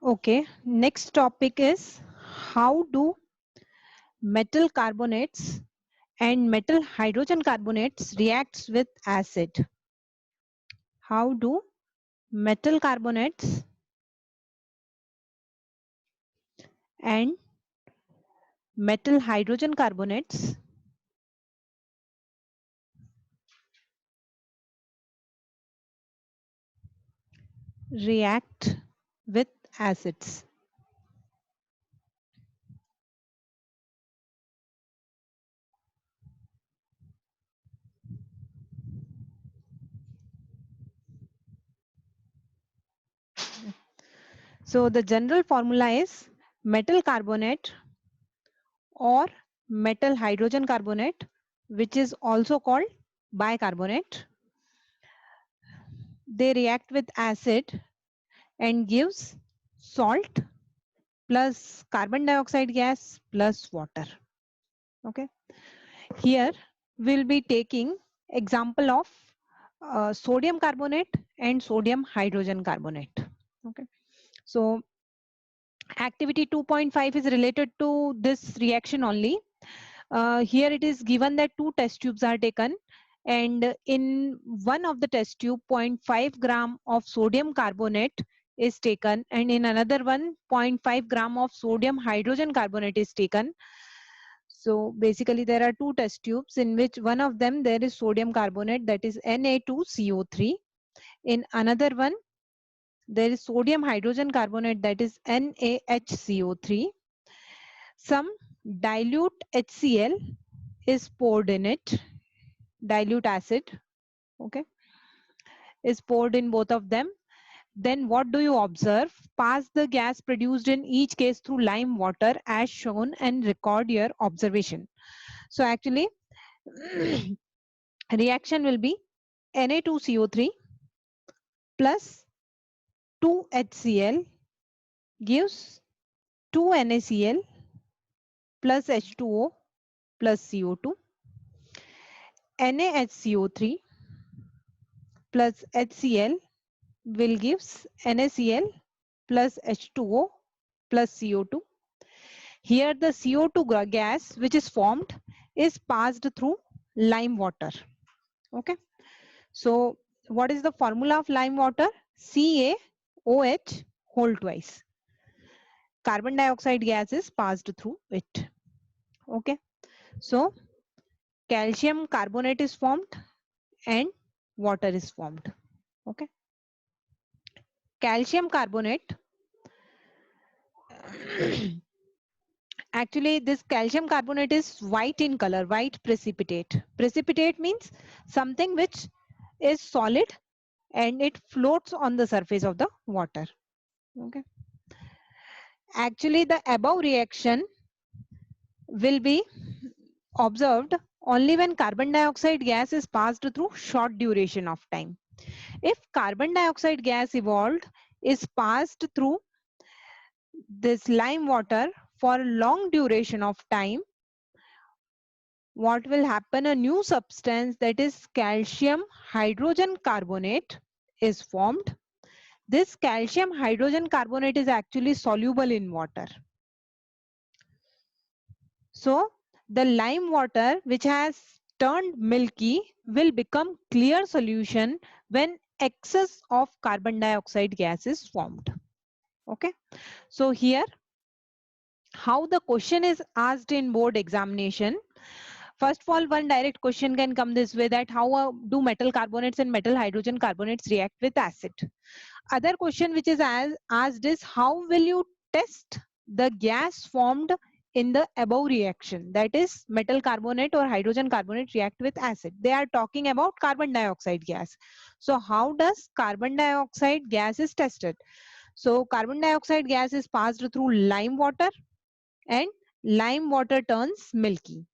Okay, next topic is how do metal carbonates and metal hydrogen carbonates reacts with acid. How do metal carbonates and metal hydrogen carbonates react with acids? So the general formula is metal carbonate or metal hydrogen carbonate, which is also called bicarbonate. They react with acid and gives salt plus carbon dioxide gas plus water. Okay, here we'll be taking example of sodium carbonate and sodium hydrogen carbonate. Okay, so activity 2.5 is related to this reaction only. Here it is given that two test tubes are taken, and in one of the test tube 0.5 gram of sodium carbonate is taken, and in another one 0.5 gram of sodium hydrogen carbonate is taken. So basically there are two test tubes in which one of them there is sodium carbonate, that is Na2CO3. In another one there is sodium hydrogen carbonate, that is NaHCO3. Some dilute HCl is poured in it, dilute acid, okay, is poured in both of them. Then what do you observe? Pass the gas produced in each case through lime water as shown and record your observation. So actually reaction will be Na2CO3 plus 2HCl gives 2NaCl plus H2O plus CO2. NaHCO3 plus HCl will gives NaCl plus H2O plus CO2. Here the CO2 gas which is formed is passed through lime water. Okay. So what is the formula of lime water? CaOH whole twice. Carbon dioxide gas is passed through it. Okay. So calcium carbonate is formed and water is formed. Okay. Calcium carbonate actually this calcium carbonate is white in color, white precipitate. Precipitate means something which is solid and it floats on the surface of the water. Okay. Actually the above reaction will be observed only when carbon dioxide gas is passed through short duration of time. If carbon dioxide gas evolved is passed through this lime water for long duration of time, what will happen? A new substance, that is calcium hydrogen carbonate, is formed. This calcium hydrogen carbonate is actually soluble in water. So the lime water which has turned milky will become clear solution when excess of carbon dioxide gas is formed. Okay, so here how the question is asked in board examination. First of all, one direct question can come this way, that how do metal carbonates and metal hydrogen carbonates react with acid? Other question which is asked is how will you test the gas formed in the above reaction, that is metal carbonate or hydrogen carbonate react with acid? They are talking about carbon dioxide gas. So how does carbon dioxide gas is tested? So carbon dioxide gas is passed through lime water and lime water turns milky.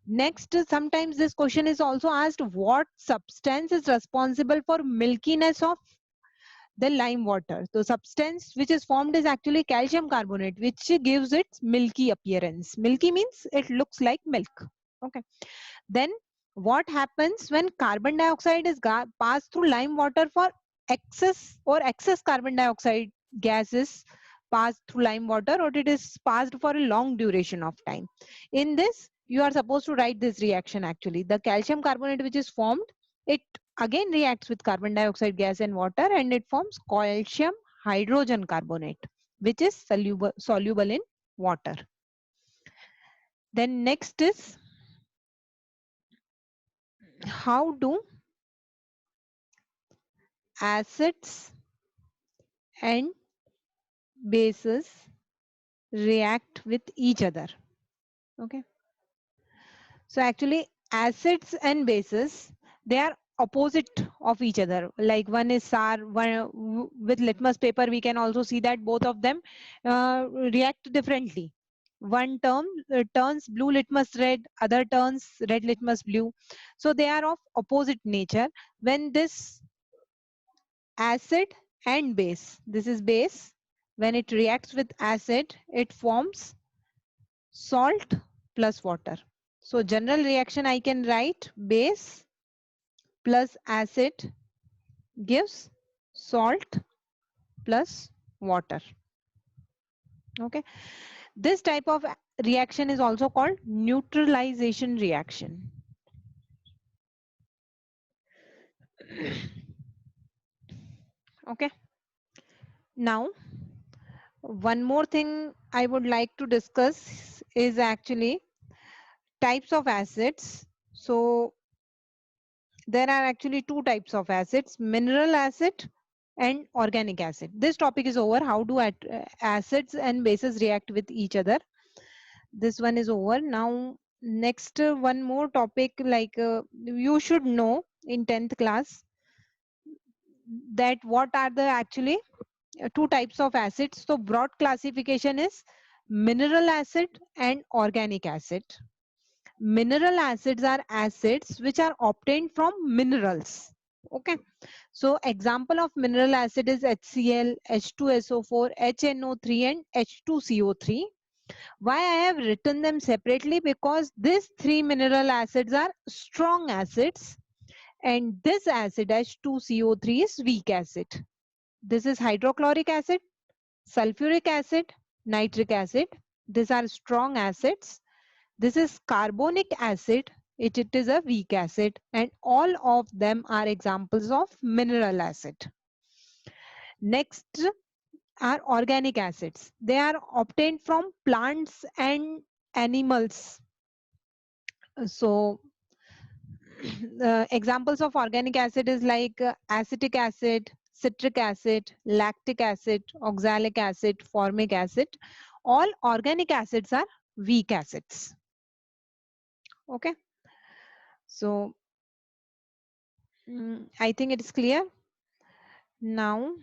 Next, sometimes this question is also asked, what substance is responsible for milkiness of the lime water? The substance which is formed is actually calcium carbonate, which gives it milky appearance. Milky means it looks like milk. Okay. Then what happens when carbon dioxide is passed through lime water for excess carbon dioxide gases passed through lime water or it is passed for a long duration of time. In this, you are supposed to write this reaction actually. The calcium carbonate which is formed, it again reacts with carbon dioxide gas and water and it forms calcium hydrogen carbonate, which is soluble in water. Then next is, how do acids and bases react with each other? Okay. So actually acids and bases, they are opposite of each other. Like one is SAR, with litmus paper we can also see that both of them react differently. One term turns blue litmus red, other turns red litmus blue. So they are of opposite nature. When this acid and base, this is base, when it reacts with acid, it forms salt plus water. So general reaction I can write base plus acid gives salt plus water. Okay. This type of reaction is also called neutralization reaction. Okay. Now, one more thing I would like to discuss is actually types of acids. So there are actually two types of acids, mineral acid and organic acid. This topic is over. How do acids and bases react with each other? This one is over. Now next one more topic, like you should know in 10th class that what are the actually two types of acids. So broad classification is mineral acid and organic acid. Mineral acids are acids which are obtained from minerals. Okay. So example of mineral acid is HCl, H2SO4, HNO3 and H2CO3. Why I have written them separately? Because these three mineral acids are strong acids and this acid H2CO3 is weak acid. This is hydrochloric acid, sulfuric acid, nitric acid. These are strong acids. This is carbonic acid. It is a weak acid and all of them are examples of mineral acid. Next are organic acids. They are obtained from plants and animals. So examples of organic acid is like acetic acid, citric acid, lactic acid, oxalic acid, formic acid. All organic acids are weak acids. Okay. So I think it is clear. Now